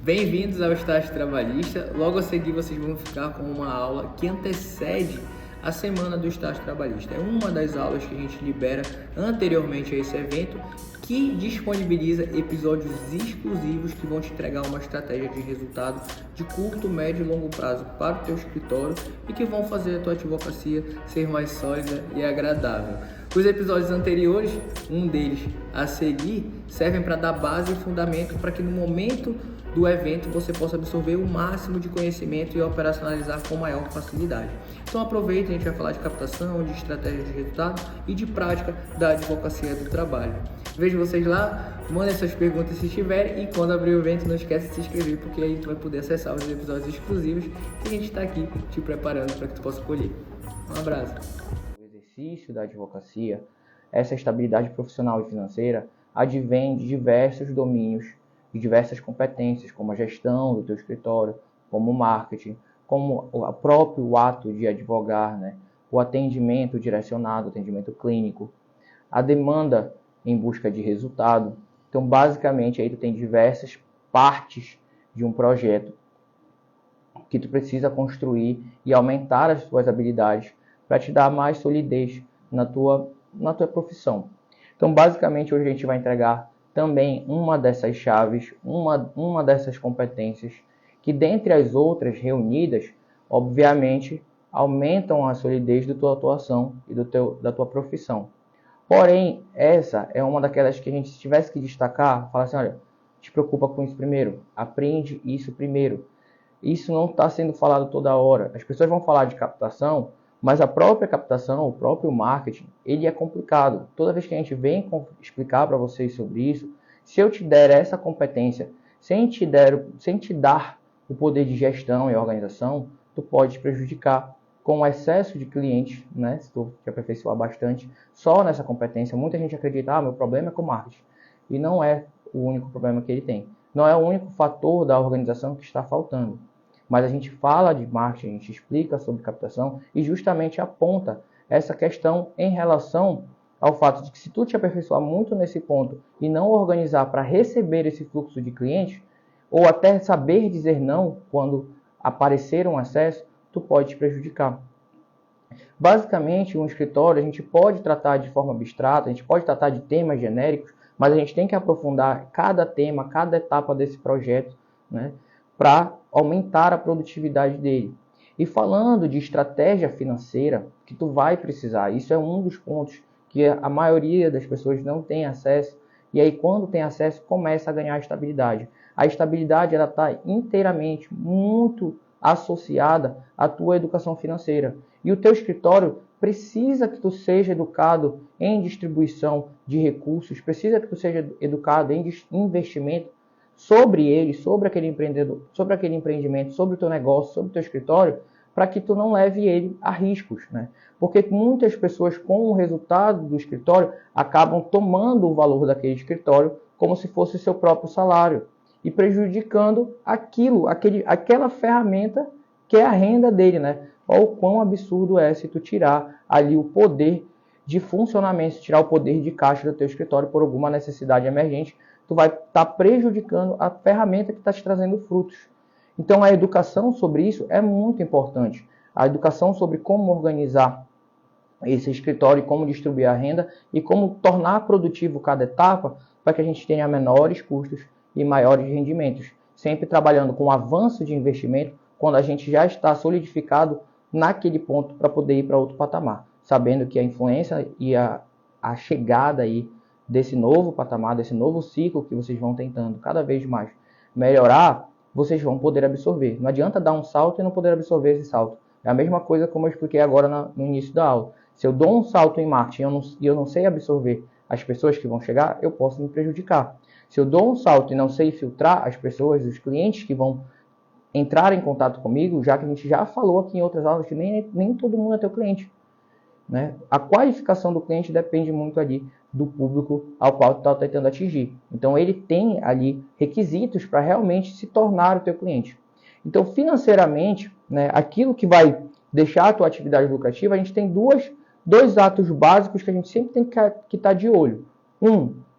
Bem-vindos ao Estágio Trabalhista. Logo a seguir vocês vão ficar com uma aula que antecede a semana do Estágio Trabalhista. É uma das aulas que a gente libera anteriormente a esse evento, que disponibiliza episódios exclusivos que vão te entregar uma estratégia de resultado de curto, médio e longo prazo para o teu escritório e que vão fazer a tua advocacia ser mais sólida e agradável. Os episódios anteriores, um deles a seguir, servem para dar base e fundamento para que no momento do evento você possa absorver o máximo de conhecimento e operacionalizar com maior facilidade. Então aproveita, a gente vai falar de captação, de estratégia de resultado e de prática da advocacia do trabalho. Vejo vocês lá, mandem suas perguntas se tiverem e quando abrir o evento não esquece de se inscrever, porque aí tu vai poder acessar os episódios exclusivos que a gente está aqui te preparando para que tu possa colher. Um abraço. O exercício da advocacia, essa estabilidade profissional e financeira, advém de diversos domínios, de diversas competências, como a gestão do teu escritório, como o marketing, como o próprio ato de advogar, né? O atendimento direcionado, o atendimento clínico, a demanda em busca de resultado. Então, basicamente, aí tu tem diversas partes de um projeto que tu precisa construir e aumentar as tuas habilidades para te dar mais solidez na tua profissão. Então, basicamente, hoje a gente vai entregar também uma dessas chaves, uma dessas competências que, dentre as outras reunidas, obviamente, aumentam a solidez da tua atuação e da tua profissão. Porém, essa é uma daquelas que a gente, se tivesse que destacar, fala assim, olha, te preocupa com isso primeiro, aprende isso primeiro. Isso não está sendo falado toda hora. As pessoas vão falar de captação, mas a própria captação, o próprio marketing, ele é complicado. Toda vez que a gente vem explicar para vocês sobre isso, se eu te der essa competência, sem te dar o poder de gestão e organização, tu pode te prejudicar com o excesso de clientes, né? Se tu te aperfeiçoar bastante só nessa competência. Muita gente acredita, meu problema é com o marketing. E não é o único problema que ele tem. Não é o único fator da organização que está faltando. Mas a gente fala de marketing, a gente explica sobre captação e justamente aponta essa questão em relação ao fato de que se tu te aperfeiçoar muito nesse ponto e não organizar para receber esse fluxo de clientes, ou até saber dizer não quando aparecer um acesso, tu pode te prejudicar. Basicamente, um escritório a gente pode tratar de forma abstrata, a gente pode tratar de temas genéricos, mas a gente tem que aprofundar cada tema, cada etapa desse projeto, né, para aumentar a produtividade dele. E falando de estratégia financeira, que tu vai precisar, isso é um dos pontos que a maioria das pessoas não tem acesso, e aí quando tem acesso começa a ganhar estabilidade. A estabilidade ela está inteiramente muito associada à tua educação financeira. E o teu escritório precisa que tu seja educado em distribuição de recursos, precisa que tu seja educado em investimento sobre ele, sobre aquele empreendedor, sobre aquele empreendimento, sobre o teu negócio, sobre o teu escritório, para que tu não leve ele a riscos, né? Porque muitas pessoas com o resultado do escritório acabam tomando o valor daquele escritório como se fosse seu próprio salário e prejudicando aquela ferramenta que é a renda dele, né? Olha o quão absurdo é se tu tirar ali o poder de funcionamento, se tirar o poder de caixa do teu escritório por alguma necessidade emergente, tu vai estar prejudicando a ferramenta que está te trazendo frutos. Então a educação sobre isso é muito importante. A educação sobre como organizar esse escritório, como distribuir a renda e como tornar produtivo cada etapa para que a gente tenha menores custos e maiores rendimentos. Sempre trabalhando com avanço de investimento quando a gente já está solidificado naquele ponto para poder ir para outro patamar. Sabendo que a influência e a chegada aí desse novo patamar, desse novo ciclo que vocês vão tentando cada vez mais melhorar, vocês vão poder absorver. Não adianta dar um salto e não poder absorver esse salto. É a mesma coisa como eu expliquei agora no início da aula. Se eu dou um salto em marketing e eu não sei absorver as pessoas que vão chegar, eu posso me prejudicar. Se eu dou um salto e não sei filtrar as pessoas, os clientes que vão entrar em contato comigo, já que a gente já falou aqui em outras aulas que nem todo mundo é teu cliente, né? A qualificação do cliente depende muito ali do público ao qual tu está tentando atingir. Então ele tem ali requisitos para realmente se tornar o teu cliente. Então financeiramente, né, aquilo que vai deixar a tua atividade lucrativa, a gente tem dois atos básicos que a gente sempre tem que estar de olho.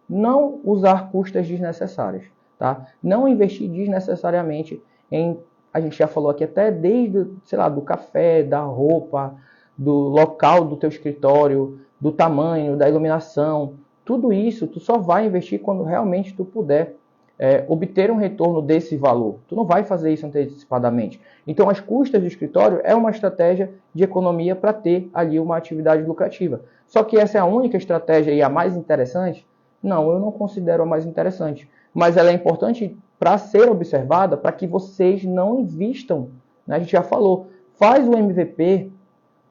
Não usar custas desnecessárias. tá? Não investir desnecessariamente em, a gente já falou aqui até desde, sei lá, do café, da roupa, do local do teu escritório, do tamanho, da iluminação, tudo isso tu só vai investir quando realmente tu puder obter um retorno desse valor. Tu não vai fazer isso antecipadamente. Então, as custas do escritório é uma estratégia de economia para ter ali uma atividade lucrativa. Só que essa é a única estratégia e a mais interessante? Não, eu não considero a mais interessante. Mas ela é importante para ser observada, para que vocês não invistam. Né? A gente já falou, faz o MVP,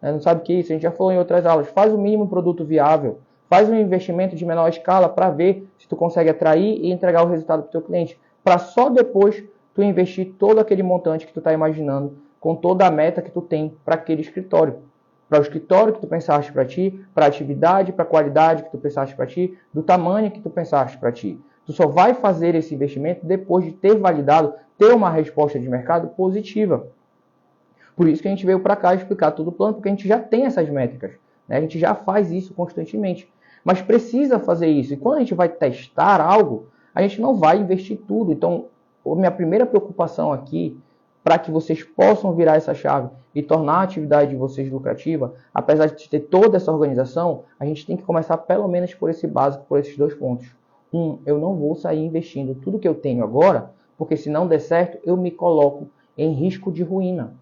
não sabe o que é isso, a gente já falou em outras aulas, faz o mínimo produto viável, faz um investimento de menor escala para ver se tu consegue atrair e entregar o resultado para o teu cliente, para só depois tu investir todo aquele montante que tu está imaginando, com toda a meta que tu tem para aquele escritório. Para o escritório que tu pensaste para ti, para a atividade, para a qualidade que tu pensaste para ti, do tamanho que tu pensaste para ti. Tu só vai fazer esse investimento depois de ter validado, ter uma resposta de mercado positiva. Por isso que a gente veio para cá explicar todo o plano, porque a gente já tem essas métricas. Né? A gente já faz isso constantemente. Mas precisa fazer isso. E quando a gente vai testar algo, a gente não vai investir tudo. Então, a minha primeira preocupação aqui, para que vocês possam virar essa chave e tornar a atividade de vocês lucrativa, apesar de ter toda essa organização, a gente tem que começar pelo menos por esse básico, por esses 2 pontos. Eu não vou sair investindo tudo que eu tenho agora, porque se não der certo, eu me coloco em risco de ruína.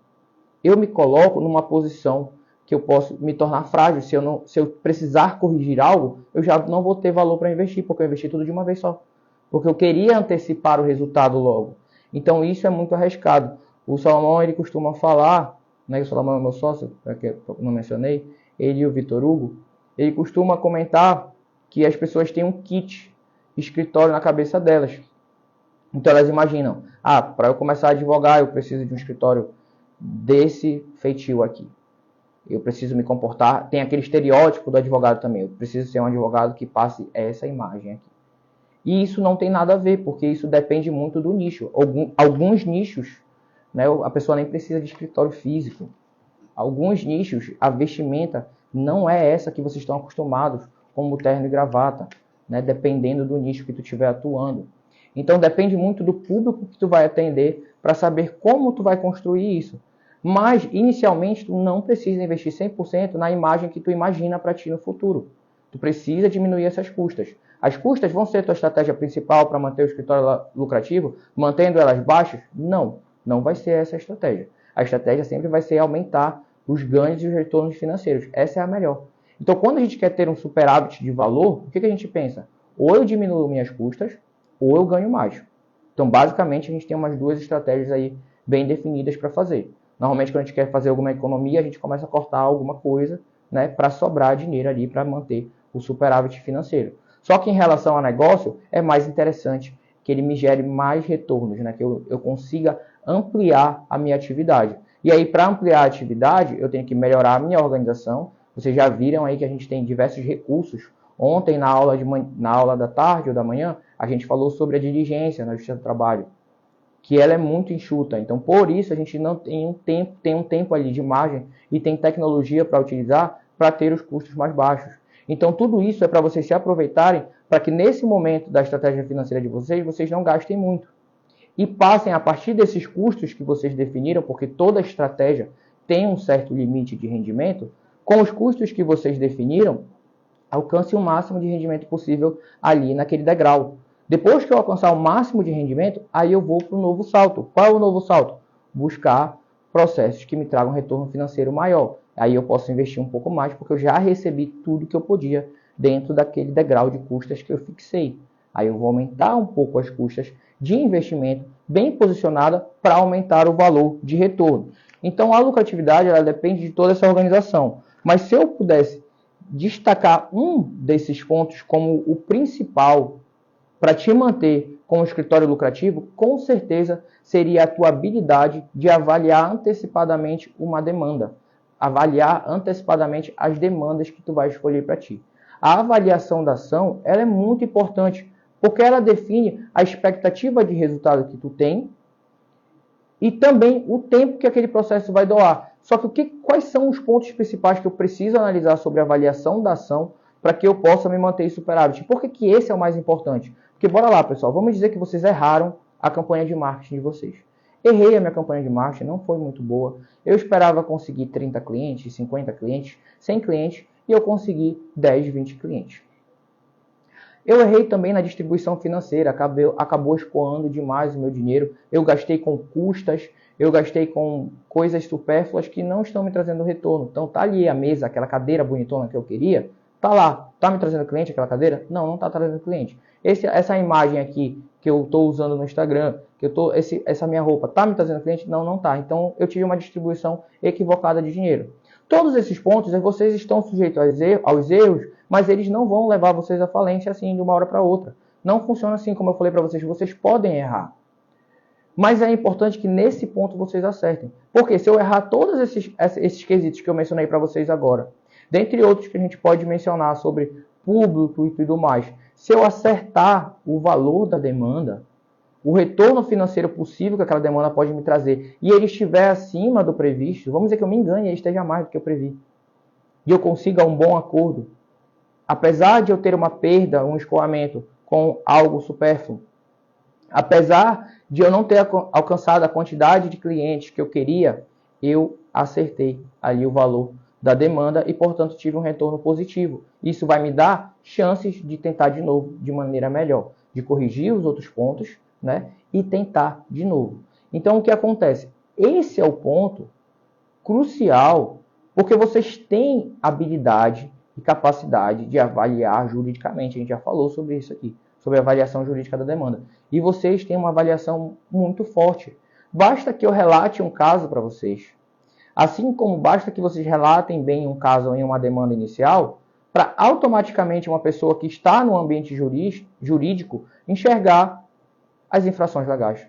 Eu me coloco numa posição que eu posso me tornar frágil. Se eu precisar corrigir algo, eu já não vou ter valor para investir, porque eu investi tudo de uma vez só. Porque eu queria antecipar o resultado logo. Então isso é muito arriscado. O Salomão, ele costuma falar, né, o Salomão é meu sócio, que eu não mencionei, ele e o Vitor Hugo, ele costuma comentar que as pessoas têm um kit escritório na cabeça delas. Então elas imaginam, para eu começar a advogar, eu preciso de um escritório desse feitio aqui. Eu preciso me comportar, tem aquele estereótipo do advogado também, eu preciso ser um advogado que passe essa imagem aqui. E isso não tem nada a ver, porque isso depende muito do nicho. Alguns nichos, né, a pessoa nem precisa de escritório físico. Alguns nichos, a vestimenta não é essa que vocês estão acostumados, como terno e gravata, né, dependendo do nicho que tu estiver atuando. Então depende muito do público que tu vai atender para saber como tu vai construir isso. Mas, inicialmente, tu não precisa investir 100% na imagem que tu imagina para ti no futuro. Tu precisa diminuir essas custas. As custas vão ser tua estratégia principal para manter o escritório lucrativo, mantendo elas baixas? Não, não vai ser essa a estratégia. A estratégia sempre vai ser aumentar os ganhos e os retornos financeiros. Essa é a melhor. Então, quando a gente quer ter um superávit de valor, o que a gente pensa? Ou eu diminuo minhas custas, ou eu ganho mais. Então, basicamente, a gente tem umas 2 estratégias aí bem definidas para fazer. Normalmente, quando a gente quer fazer alguma economia, a gente começa a cortar alguma coisa, né, para sobrar dinheiro ali, para manter o superávit financeiro. Só que em relação ao negócio, é mais interessante que ele me gere mais retornos, né, que eu consiga ampliar a minha atividade. E aí, para ampliar a atividade, eu tenho que melhorar a minha organização. Vocês já viram aí que a gente tem diversos recursos. Ontem, na aula da tarde ou da manhã, a gente falou sobre a diligência na Justiça do Trabalho, que ela é muito enxuta. Então, por isso, a gente não tem um tempo ali de margem e tem tecnologia para utilizar para ter os custos mais baixos. Então, tudo isso é para vocês se aproveitarem para que nesse momento da estratégia financeira de vocês não gastem muito. E passem a partir desses custos que vocês definiram, porque toda estratégia tem um certo limite de rendimento, com os custos que vocês definiram, alcance o máximo de rendimento possível ali naquele degrau. Depois que eu alcançar o máximo de rendimento, aí eu vou para o novo salto. Qual é o novo salto? Buscar processos que me tragam retorno financeiro maior. Aí eu posso investir um pouco mais, porque eu já recebi tudo que eu podia dentro daquele degrau de custas que eu fixei. Aí eu vou aumentar um pouco as custas de investimento, bem posicionada para aumentar o valor de retorno. Então a lucratividade ela depende de toda essa organização. Mas se eu pudesse destacar um desses pontos como o principal para te manter com um escritório lucrativo, com certeza seria a tua habilidade de avaliar antecipadamente uma demanda. Avaliar antecipadamente as demandas que tu vai escolher para ti. A avaliação da ação ela é muito importante, porque ela define a expectativa de resultado que tu tem e também o tempo que aquele processo vai doar. Só que quais são os pontos principais que eu preciso analisar sobre a avaliação da ação para que eu possa me manter em superávit? Por que esse é o mais importante? Porque bora lá, pessoal, vamos dizer que vocês erraram a campanha de marketing de vocês. Errei a minha campanha de marketing, não foi muito boa. Eu esperava conseguir 30 clientes, 50 clientes, 100 clientes e eu consegui 10, 20 clientes. Eu errei também na distribuição financeira, acabou escoando demais o meu dinheiro. Eu gastei com custas, eu gastei com coisas supérfluas que não estão me trazendo retorno. Então tá ali a mesa, aquela cadeira bonitona que eu queria, tá lá. Tá me trazendo cliente aquela cadeira? Não, não tá trazendo cliente. Essa imagem aqui que eu estou usando no Instagram, essa minha roupa, tá me trazendo cliente? Não, não tá. Então eu tive uma distribuição equivocada de dinheiro. Todos esses pontos, vocês estão sujeitos aos erros, mas eles não vão levar vocês à falência assim de uma hora para outra. Não funciona assim, como eu falei para vocês, vocês podem errar. Mas é importante que nesse ponto vocês acertem. Porque se eu errar todos esses quesitos que eu mencionei para vocês agora, dentre outros que a gente pode mencionar sobre público e tudo mais, se eu acertar o valor da demanda, o retorno financeiro possível que aquela demanda pode me trazer, e ele estiver acima do previsto, vamos dizer que eu me engane e ele esteja mais do que eu previ, e eu consiga um bom acordo, apesar de eu ter uma perda, um escoamento com algo supérfluo, apesar de eu não ter alcançado a quantidade de clientes que eu queria, eu acertei ali o valor da demanda e, portanto, tive um retorno positivo. Isso vai me dar chances de tentar de novo de maneira melhor, de corrigir os outros pontos, né, e tentar de novo. Então, o que acontece? Esse é o ponto crucial, porque vocês têm habilidade e capacidade de avaliar juridicamente. A gente já falou sobre isso aqui, sobre a avaliação jurídica da demanda. E vocês têm uma avaliação muito forte. Basta que eu relate um caso para vocês. Assim como basta que vocês relatem bem um caso em uma demanda inicial, para automaticamente uma pessoa que está no ambiente jurídico enxergar as infrações legais,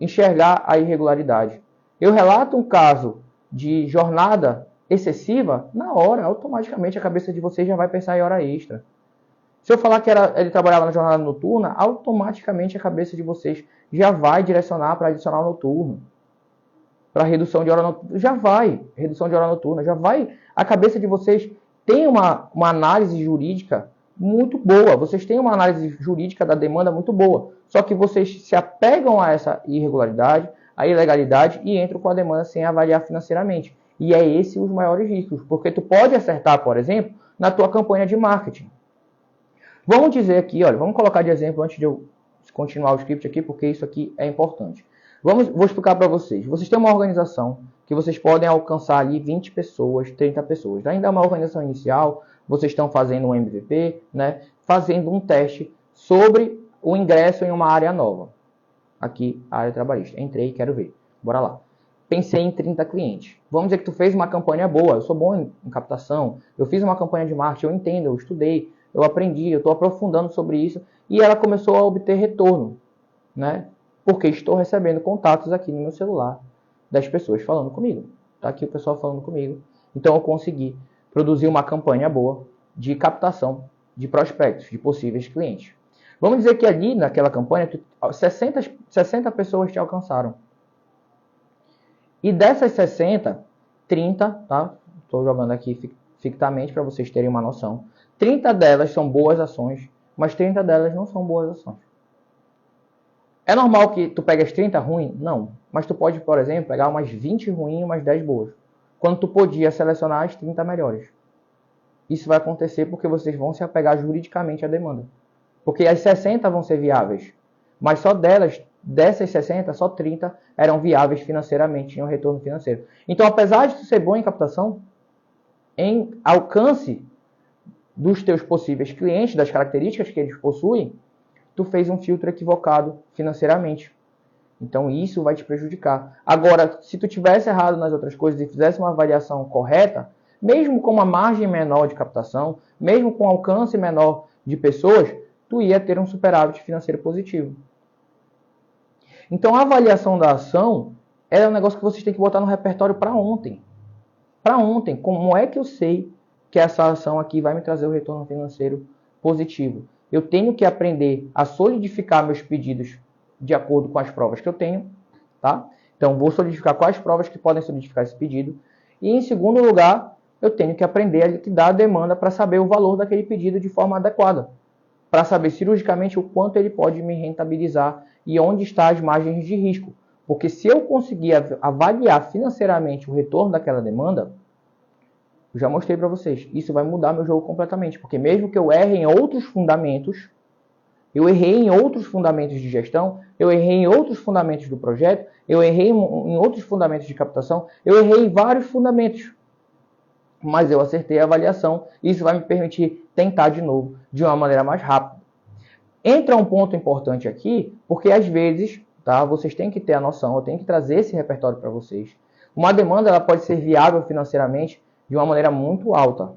enxergar a irregularidade. Eu relato um caso de jornada excessiva, na hora, automaticamente a cabeça de vocês já vai pensar em hora extra. Se eu falar que ele trabalhava na jornada noturna, automaticamente a cabeça de vocês já vai direcionar para adicional noturno, para redução de hora noturna, redução de hora noturna, já vai, a cabeça de vocês tem uma análise jurídica muito boa, vocês têm uma análise jurídica da demanda muito boa, só que vocês se apegam a essa irregularidade, a ilegalidade e entram com a demanda sem avaliar financeiramente. E é esse os maiores riscos, porque tu pode acertar, por exemplo, na tua campanha de marketing. Vamos dizer aqui, olha, vamos colocar de exemplo antes de eu continuar o script aqui, porque isso aqui é importante. Vou explicar para vocês. Vocês têm uma organização que vocês podem alcançar ali 20 pessoas, 30 pessoas. Ainda é uma organização inicial, vocês estão fazendo um MVP, né? Fazendo um teste sobre o ingresso em uma área nova. Aqui, a área trabalhista. Entrei, quero ver. Bora lá. Pensei em 30 clientes. Vamos dizer que tu fez uma campanha boa. Eu sou bom em captação. Eu fiz uma campanha de marketing, eu entendo, eu estudei, eu aprendi, eu estou aprofundando sobre isso. E ela começou a obter retorno, né? Porque estou recebendo contatos aqui no meu celular das pessoas falando comigo. Tá aqui o pessoal falando comigo. Então eu consegui produzir uma campanha boa de captação de prospectos, de possíveis clientes. Vamos dizer que ali naquela campanha 60 pessoas te alcançaram. E dessas 60, 30, tá? Estou jogando aqui fictamente para vocês terem uma noção. 30 delas são boas ações, mas 30 delas não são boas ações. É normal que tu pegue as 30 ruins? Não. Mas tu pode, por exemplo, pegar umas 20 ruins e umas 10 boas. Quando tu podia selecionar as 30 melhores. Isso vai acontecer porque vocês vão se apegar juridicamente à demanda. Porque as 60 vão ser viáveis. Mas só dessas 60, só 30 eram viáveis financeiramente, tinham retorno financeiro. Então, apesar de tu ser bom em captação, em alcance dos teus possíveis clientes, das características que eles possuem, tu fez um filtro equivocado financeiramente. Então isso vai te prejudicar. Agora, se tu tivesse errado nas outras coisas e fizesse uma avaliação correta, mesmo com uma margem menor de captação, mesmo com alcance menor de pessoas, tu ia ter um superávit financeiro positivo. Então a avaliação da ação é um negócio que vocês têm que botar no repertório para ontem. Para ontem, como é que eu sei que essa ação aqui vai me trazer o retorno financeiro positivo? Eu tenho que aprender a solidificar meus pedidos de acordo com as provas que eu tenho, tá? Então, vou solidificar quais provas que podem solidificar esse pedido. E, em segundo lugar, eu tenho que aprender a liquidar a demanda para saber o valor daquele pedido de forma adequada. para saber cirurgicamente o quanto ele pode me rentabilizar e onde estão as margens de risco. Porque se eu conseguir avaliar financeiramente o retorno daquela demanda, eu já mostrei para vocês, isso vai mudar meu jogo completamente. Porque mesmo que eu erre em outros fundamentos, eu errei em outros fundamentos de gestão, eu errei em outros fundamentos do projeto, eu errei em outros fundamentos de captação, eu errei em vários fundamentos. Mas eu acertei a avaliação, e isso vai me permitir tentar de novo, de uma maneira mais rápida. Entra um ponto importante aqui, porque às vezes, tá, vocês têm que ter a noção, eu tenho que trazer esse repertório para vocês. Uma demanda ela pode ser viável financeiramente de uma maneira muito alta.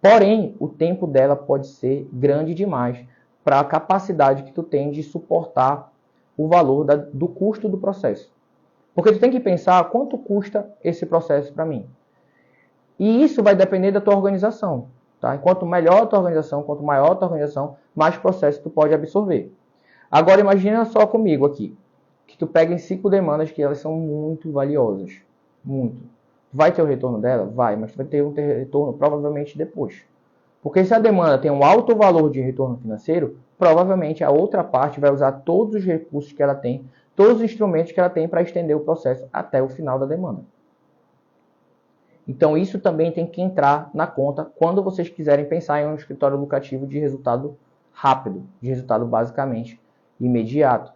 Porém, o tempo dela pode ser grande demais para a capacidade que tu tem de suportar o valor do custo do processo. Porque tu tem que pensar quanto custa esse processo para mim. E isso vai depender da tua organização. Tá? Quanto melhor a tua organização, quanto maior a tua organização, mais processo tu pode absorver. Agora imagina só comigo aqui, que tu pega em 5 demandas que elas são muito valiosas. Muito. Vai ter o retorno dela? Vai, mas tu vai ter um retorno provavelmente depois. Porque se a demanda tem um alto valor de retorno financeiro, provavelmente a outra parte vai usar todos os recursos que ela tem, todos os instrumentos que ela tem para estender o processo até o final da demanda. Então isso também tem que entrar na conta quando vocês quiserem pensar em um escritório lucrativo de resultado rápido, de resultado basicamente imediato.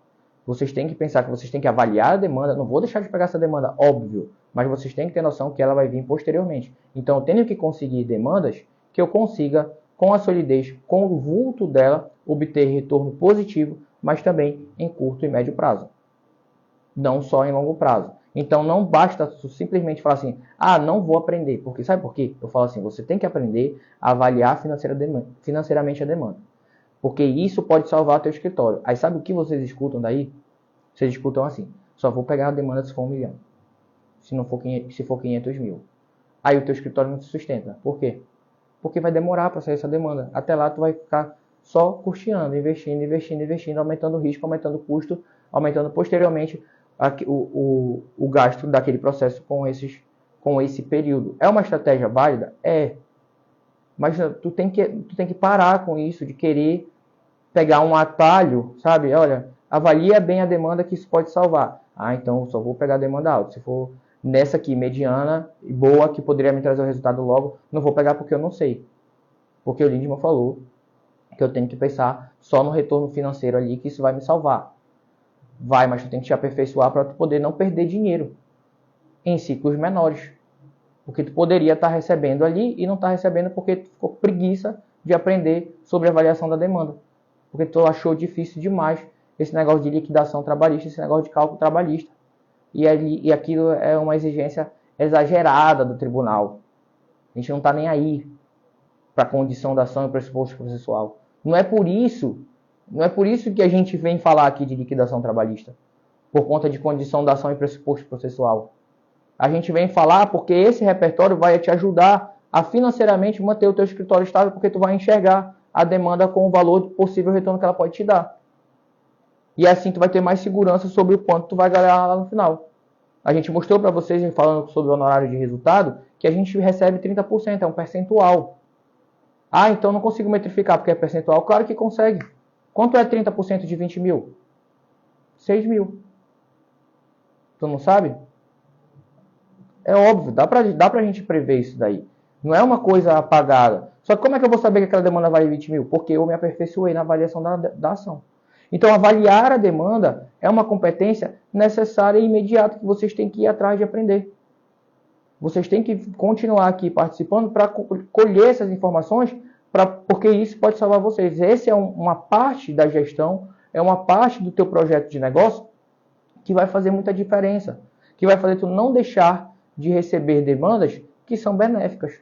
Vocês têm que pensar que vocês têm que avaliar a demanda, não vou deixar de pegar essa demanda, óbvio, mas vocês têm que ter noção que ela vai vir posteriormente. Então eu tenho que conseguir demandas que eu consiga, com a solidez, com o vulto dela, obter retorno positivo, mas também em curto e médio prazo. Não só em longo prazo. Então não basta simplesmente falar assim, não vou aprender. Porque sabe por quê? Eu falo assim, você tem que aprender a avaliar financeiramente a demanda. Porque isso pode salvar teu escritório. Aí sabe o que vocês escutam daí? Vocês escutam assim, só vou pegar a demanda se for 1 milhão. Se for 500 mil. Aí o teu escritório não se sustenta. Por quê? Porque vai demorar para sair essa demanda. Até lá tu vai ficar só custeando, investindo, aumentando o risco, aumentando o custo, aumentando posteriormente o gasto daquele processo com esse período. É uma estratégia válida? É. Mas tu tem que parar com isso, de querer pegar um atalho, sabe? Olha, avalia bem a demanda que isso pode salvar. Então eu só vou pegar a demanda alta. Se for nessa aqui, mediana e boa, que poderia me trazer o resultado logo, não vou pegar porque eu não sei. Porque o Lindemann falou que eu tenho que pensar só no retorno financeiro ali, que isso vai me salvar. Vai, mas tu tem que te aperfeiçoar para tu poder não perder dinheiro em ciclos menores. Porque tu poderia estar recebendo ali e não estar recebendo porque tu ficou preguiça de aprender sobre a avaliação da demanda. Porque tu achou difícil demais esse negócio de liquidação trabalhista, esse negócio de cálculo trabalhista. E aquilo é uma exigência exagerada do tribunal. A gente não está nem aí para a condição da ação e pressuposto processual. Não é por isso que a gente vem falar aqui de liquidação trabalhista, por conta de condição da ação e pressuposto processual. A gente vem falar porque esse repertório vai te ajudar a financeiramente manter o teu escritório estável, porque tu vai enxergar a demanda com o valor de possível retorno que ela pode te dar. E assim tu vai ter mais segurança sobre o quanto tu vai ganhar lá no final. A gente mostrou para vocês, falando sobre o honorário de resultado, que a gente recebe 30%, é um percentual. Então não consigo metrificar porque é percentual. Claro que consegue. Quanto é 30% de 20 mil? 6 mil. Tu não sabe? É óbvio, dá pra gente prever isso daí. Não é uma coisa apagada. Só que como é que eu vou saber que aquela demanda vale 20 mil? Porque eu me aperfeiçoei na avaliação da ação. Então, avaliar a demanda é uma competência necessária e imediata que vocês têm que ir atrás de aprender. Vocês têm que continuar aqui participando para colher essas informações, porque isso pode salvar vocês. Essa é uma parte da gestão, é uma parte do teu projeto de negócio que vai fazer muita diferença. Que vai fazer tu não deixar de receber demandas que são benéficas.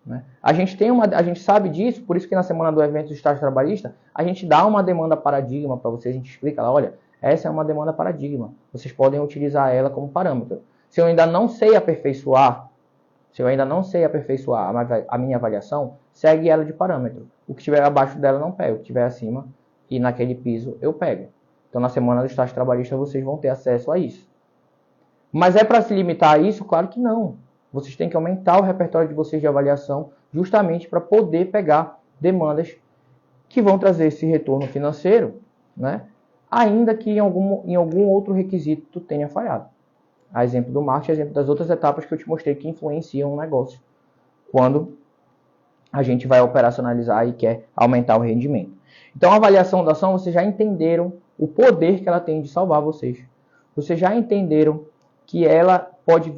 Né? A gente sabe disso, por isso que na semana do evento do estágio trabalhista, a gente dá uma demanda paradigma para vocês, a gente explica lá, olha, essa é uma demanda paradigma, vocês podem utilizar ela como parâmetro. Se eu ainda não sei aperfeiçoar a minha avaliação, segue ela de parâmetro. O que estiver abaixo dela não pego, o que estiver acima e naquele piso eu pego. Então na semana do estágio trabalhista vocês vão ter acesso a isso. Mas é para se limitar a isso? Claro que não. Vocês têm que aumentar o repertório de vocês de avaliação justamente para poder pegar demandas que vão trazer esse retorno financeiro, né? Ainda que em algum outro requisito tu tenha falhado. A exemplo do marketing, exemplo das outras etapas que eu te mostrei que influenciam o negócio, quando a gente vai operacionalizar e quer aumentar o rendimento. Então, a avaliação da ação, vocês já entenderam o poder que ela tem de salvar vocês. Vocês já entenderam que ela pode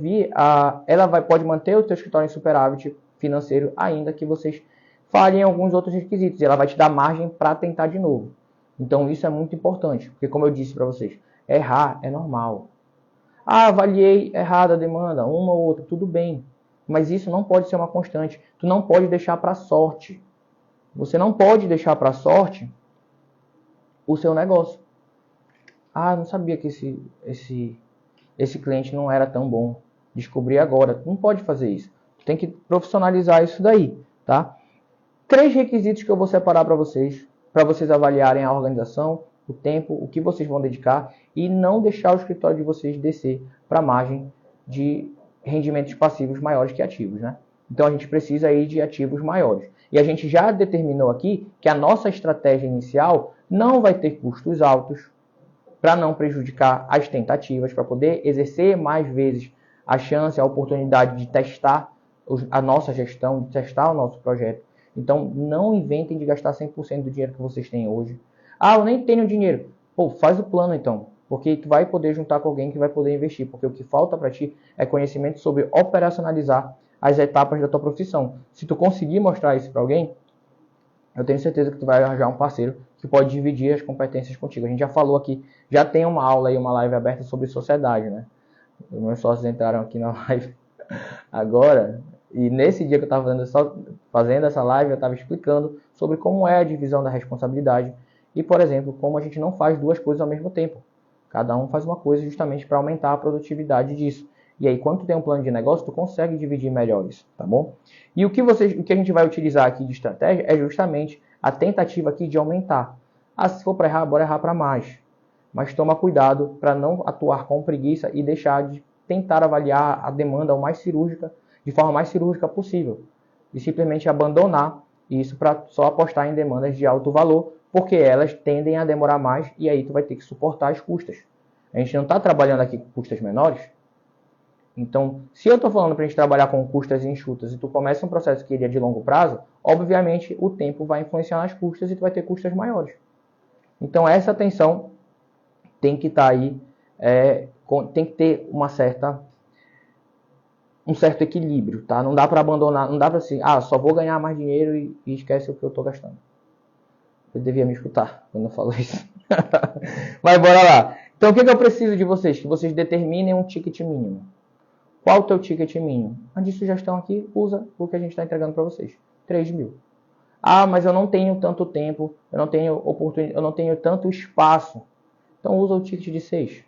pode manter o teu escritório em superávit financeiro, ainda que vocês falhem em alguns outros requisitos. E ela vai te dar margem para tentar de novo. Então, isso é muito importante, porque como eu disse para vocês, errar é normal. Avaliei errado a demanda, uma ou outra, tudo bem. Mas isso não pode ser uma constante. Tu não pode deixar para sorte. Você não pode deixar para sorte o seu negócio. Não sabia que esse cliente não era tão bom. Descobri agora. Tu não pode fazer isso. Tu tem que profissionalizar isso daí, tá? 3 requisitos que eu vou separar para vocês avaliarem a organização, o tempo, o que vocês vão dedicar e não deixar o escritório de vocês descer para a margem de rendimentos passivos maiores que ativos, né? Então a gente precisa aí de ativos maiores. E a gente já determinou aqui que a nossa estratégia inicial não vai ter custos altos para não prejudicar as tentativas, para poder exercer mais vezes a chance, a oportunidade de testar a nossa gestão, de testar o nosso projeto. Então não inventem de gastar 100% do dinheiro que vocês têm hoje. Eu nem tenho dinheiro. Pô, faz o plano então. Porque tu vai poder juntar com alguém que vai poder investir. Porque o que falta para ti é conhecimento sobre operacionalizar as etapas da tua profissão. Se tu conseguir mostrar isso para alguém, eu tenho certeza que tu vai arranjar um parceiro que pode dividir as competências contigo. A gente já falou aqui, já tem uma aula aí, uma live aberta sobre sociedade, né? Os meus sócios entraram aqui na live agora. E nesse dia que eu estava fazendo essa live, eu estava explicando sobre como é a divisão da responsabilidade. E, por exemplo, como a gente não faz 2 coisas ao mesmo tempo. Cada um faz uma coisa justamente para aumentar a produtividade disso. E aí, quando tu tem um plano de negócio, tu consegue dividir melhor isso, tá bom? E o que a gente vai utilizar aqui de estratégia é justamente a tentativa aqui de aumentar. Se for para errar, bora errar para mais. Mas toma cuidado para não atuar com preguiça e deixar de tentar avaliar a demanda de forma mais cirúrgica possível. E simplesmente abandonar isso para só apostar em demandas de alto valor, porque elas tendem a demorar mais e aí tu vai ter que suportar as custas. A gente não está trabalhando aqui com custas menores. Então, se eu estou falando para a gente trabalhar com custas enxutas e tu começa um processo que ele é de longo prazo, obviamente o tempo vai influenciar nas custas e tu vai ter custas maiores. Então, essa atenção tem que estar aí, tem que ter um certo equilíbrio, tá? Não dá para abandonar, não dá para assim, só vou ganhar mais dinheiro e esquece o que eu estou gastando. Eu devia me escutar quando eu falo isso. Mas bora lá. Então, o que eu preciso de vocês? Que vocês determinem um ticket mínimo. Qual o teu ticket mínimo? A de sugestão aqui, usa o que a gente está entregando para vocês. 3 mil. Mas eu não tenho tanto tempo, eu não tenho oportunidade, eu não tenho tanto espaço. Então usa o ticket de 6.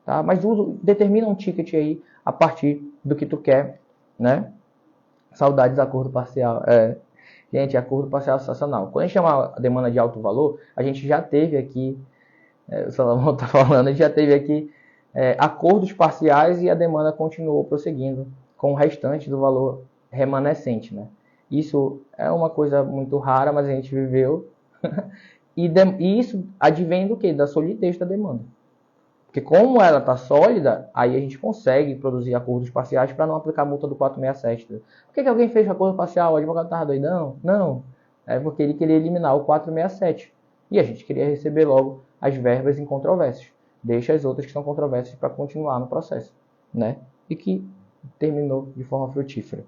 Tá? Mas determina um ticket aí a partir do que tu quer, né? Saudades acordo parcial. Gente, acordo parcial é sensacional. Quando a gente chama a demanda de alto valor, a gente já teve aqui, o Salomão está falando, a gente já teve aqui acordos parciais e a demanda continuou prosseguindo com o restante do valor remanescente, né? Isso é uma coisa muito rara, mas a gente viveu. E isso advém do quê? Da solidez da demanda. Porque como ela está sólida, aí a gente consegue produzir acordos parciais para não aplicar a multa do 467. Por que alguém fez acordo parcial? O advogado estava doidão? Não. É porque ele queria eliminar o 467. E a gente queria receber logo as verbas em controvérsias. Deixa as outras que são controversas para continuar no processo, né? E que terminou de forma frutífera.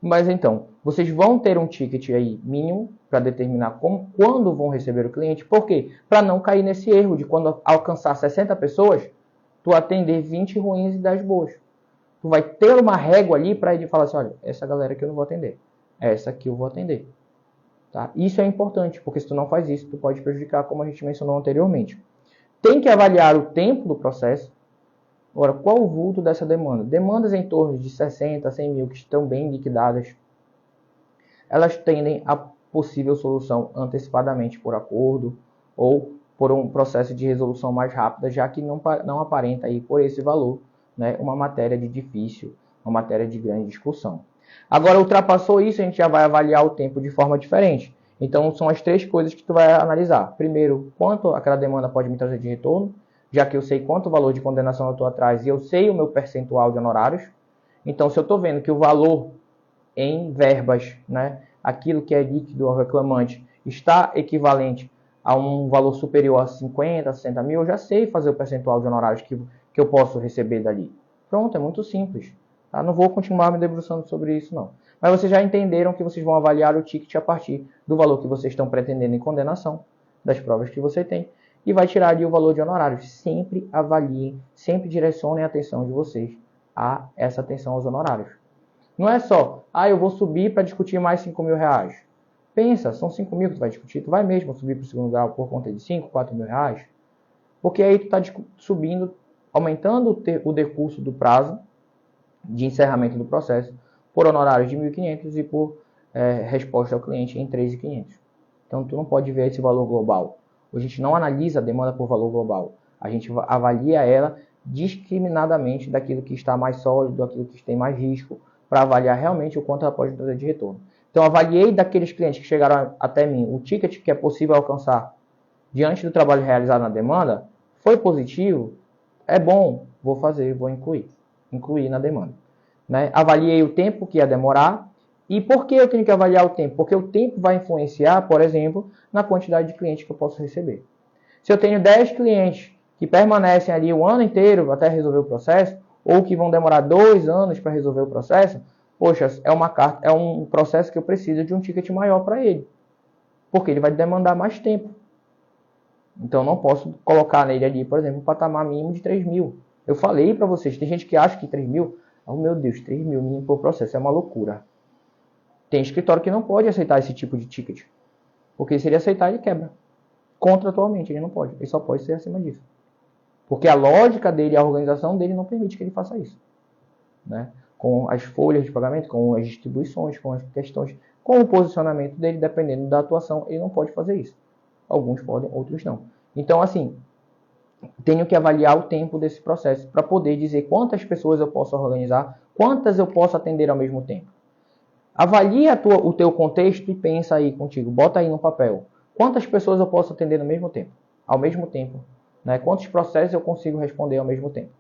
Mas então, vocês vão ter um ticket aí mínimo para determinar quando vão receber o cliente. Por quê? Para não cair nesse erro de quando alcançar 60 pessoas, tu atender 20 ruins e 10 boas. Tu vai ter uma régua ali para ele falar assim, olha, essa galera aqui eu não vou atender. Essa aqui eu vou atender. Tá? Isso é importante, porque se tu não faz isso, tu pode prejudicar, como a gente mencionou anteriormente. Tem que avaliar o tempo do processo. Agora, qual o vulto dessa demanda? Demandas em torno de 60 a 100 mil que estão bem liquidadas, elas tendem a possível solução antecipadamente por acordo ou por um processo de resolução mais rápida, já que não aparenta aí por esse valor, né, uma matéria de difícil, uma matéria de grande discussão. Agora, ultrapassou isso, a gente já vai avaliar o tempo de forma diferente. Então, são as 3 coisas que tu vai analisar. Primeiro, quanto aquela demanda pode me trazer de retorno, já que eu sei quanto o valor de condenação eu estou atrás e eu sei o meu percentual de honorários. Então, se eu estou vendo que o valor em verbas, né, aquilo que é líquido ao reclamante, está equivalente a um valor superior a 50, 60 mil, eu já sei fazer o percentual de honorários que eu posso receber dali. Pronto, é muito simples. Tá? Não vou continuar me debruçando sobre isso, não. Mas vocês já entenderam que vocês vão avaliar o ticket a partir do valor que vocês estão pretendendo em condenação, das provas que você tem, e vai tirar ali o valor de honorários. Sempre avaliem, sempre direcionem a atenção de vocês a essa atenção aos honorários. Não é só, eu vou subir para discutir mais 5 mil reais. Pensa, são 5 mil que tu vai discutir, tu vai mesmo subir para o segundo grau por conta de 5, 4 mil reais? Porque aí tu está subindo, aumentando o decurso do prazo de encerramento do processo por honorários de 1.500 e por resposta ao cliente em 3.500. Então tu não pode ver esse valor global. A gente não analisa a demanda por valor global. A gente avalia ela discriminadamente daquilo que está mais sólido, daquilo que tem mais risco, para avaliar realmente o quanto ela pode trazer de retorno. Então, avaliei daqueles clientes que chegaram até mim o ticket que é possível alcançar diante do trabalho realizado na demanda, foi positivo, é bom, vou fazer, vou incluir na demanda. Né? Avaliei o tempo que ia demorar. E por que eu tenho que avaliar o tempo? Porque o tempo vai influenciar, por exemplo, na quantidade de clientes que eu posso receber. Se eu tenho 10 clientes que permanecem ali o ano inteiro até resolver o processo, ou que vão demorar 2 anos para resolver o processo, poxa, é um processo que eu preciso de um ticket maior para ele. Porque ele vai demandar mais tempo. Então eu não posso colocar nele ali, por exemplo, um patamar mínimo de 3 mil. Eu falei para vocês, tem gente que acha que 3 mil, oh meu Deus, 3 mil mínimo por processo, é uma loucura. Tem escritório que não pode aceitar esse tipo de ticket. Porque se ele aceitar, ele quebra. Contratualmente, ele não pode. Ele só pode ser acima disso. Porque a lógica dele, a organização dele não permite que ele faça isso. Né? Com as folhas de pagamento, com as distribuições, com as questões, com o posicionamento dele, dependendo da atuação, ele não pode fazer isso. Alguns podem, outros não. Então, assim, tenho que avaliar o tempo desse processo para poder dizer quantas pessoas eu posso organizar, quantas eu posso atender ao mesmo tempo. Avalie o teu contexto e pensa aí contigo, bota aí no papel. Quantas pessoas eu posso atender no mesmo tempo? Ao mesmo tempo. Né? Quantos processos eu consigo responder ao mesmo tempo?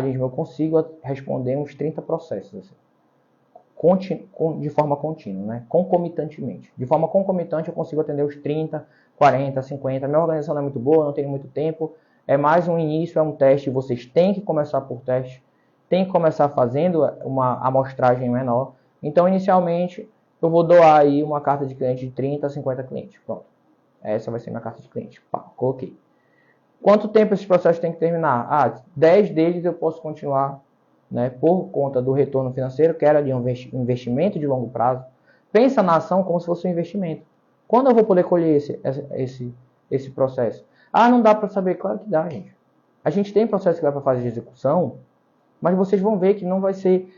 Gente, eu consigo responder uns 30 processos. Assim, de forma contínua, né? Concomitantemente. De forma concomitante eu consigo atender os 30, 40, 50. Minha organização não é muito boa, não tenho muito tempo. É mais um início, é um teste. Vocês têm que começar por teste. Tem que começar fazendo uma amostragem menor. Então, inicialmente, eu vou doar aí uma carta de cliente de 30 a 50 clientes. Pronto. Essa vai ser minha carta de cliente. Pá, coloquei. Quanto tempo esses processos têm que terminar? 10 deles eu posso continuar, né, por conta do retorno financeiro, que era de um investimento de longo prazo. Pensa na ação como se fosse um investimento. Quando eu vou poder colher esse processo? Não dá para saber. Claro que dá, gente. A gente tem processo que vai para a fase de execução, mas vocês vão ver que não vai ser...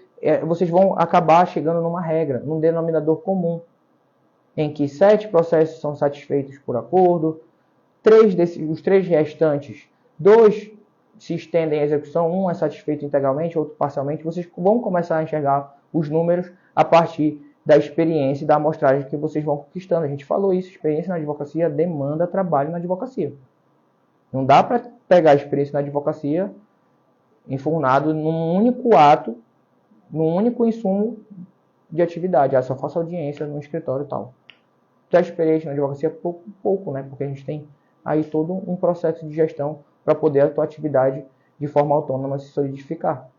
vocês vão acabar chegando numa regra, num denominador comum, em que 7 processos são satisfeitos por acordo, os 3 restantes, 2 se estendem à execução, um é satisfeito integralmente, outro parcialmente. Vocês vão começar a enxergar os números a partir da experiência e da amostragem que vocês vão conquistando. A gente falou isso, experiência na advocacia demanda trabalho na advocacia. Não dá para pegar a experiência na advocacia enfurnado num único ato, num único insumo de atividade. Só faço audiência no escritório e tal. Tu é experiente na advocacia? Pouco, né? Porque a gente tem aí todo um processo de gestão para poder a tua atividade de forma autônoma se solidificar.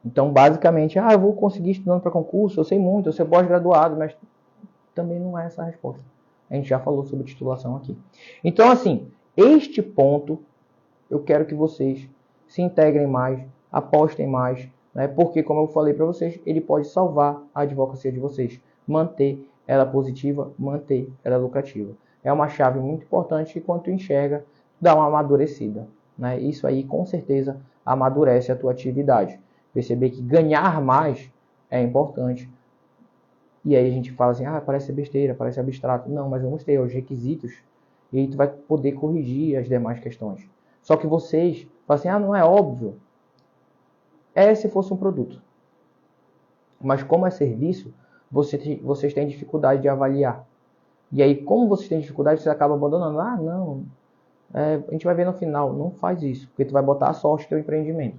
Então, basicamente, eu vou conseguir estudando para concurso, eu sei muito, eu sou pós-graduado, mas também não é essa a resposta. A gente já falou sobre titulação aqui. Então, assim, este ponto, eu quero que vocês se integrem mais, apostem mais, né? Porque, como eu falei para vocês, ele pode salvar a advocacia de vocês, manter ela positiva, manter ela lucrativa. É uma chave muito importante que, quando tu enxerga, dá uma amadurecida. Né? Isso aí, com certeza, amadurece a tua atividade. Perceber que ganhar mais é importante. E aí a gente fala assim, parece besteira, parece abstrato. Não, mas vamos ter os requisitos e aí tu vai poder corrigir as demais questões. Só que vocês falam assim, não é óbvio. Se fosse um produto. Mas como é serviço, vocês têm dificuldade de avaliar. E aí, como vocês têm dificuldade, você acaba abandonando. Ah, não, a gente vai ver no final. Não faz isso, porque tu vai botar a sorte no teu empreendimento.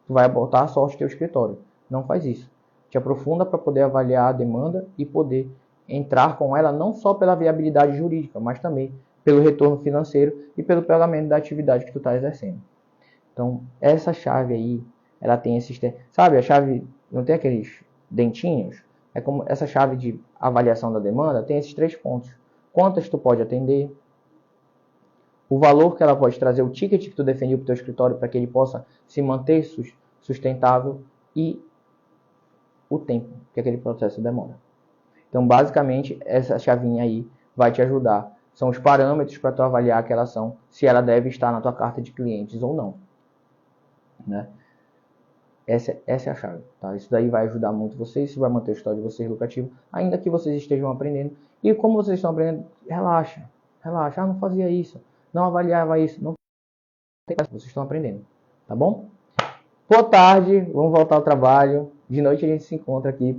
Tu vai botar a sorte no teu escritório. Não faz isso. Te aprofunda para poder avaliar a demanda e poder entrar com ela não só pela viabilidade jurídica, mas também pelo retorno financeiro e pelo pagamento da atividade que tu está exercendo. Então, essa chave aí, ela tem esses... Sabe, a chave não tem aqueles dentinhos? É como essa chave de avaliação da demanda tem esses 3 pontos. Quantas tu pode atender, o valor que ela pode trazer, o ticket que tu definiu para o teu escritório para que ele possa se manter sustentável e o tempo que aquele processo demora. Então, basicamente, essa chavinha aí vai te ajudar. São os parâmetros para tu avaliar aquela ação, se ela deve estar na tua carta de clientes ou não. Né? Essa é a chave. Tá? Isso daí vai ajudar muito vocês, isso vai manter o histórico de vocês lucrativo, ainda que vocês estejam aprendendo. E como vocês estão aprendendo, relaxa. Ah, não fazia isso, não avaliava isso, não tem pressa, vocês estão aprendendo. Tá bom? Boa tarde, vamos voltar ao trabalho. De noite a gente se encontra aqui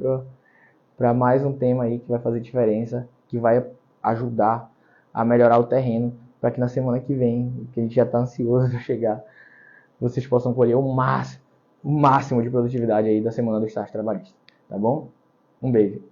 para mais um tema aí que vai fazer diferença, que vai ajudar a melhorar o terreno, para que na semana que vem, que a gente já está ansioso para chegar, vocês possam colher o máximo de produtividade aí da semana do estágio trabalhista. Tá bom? Um beijo.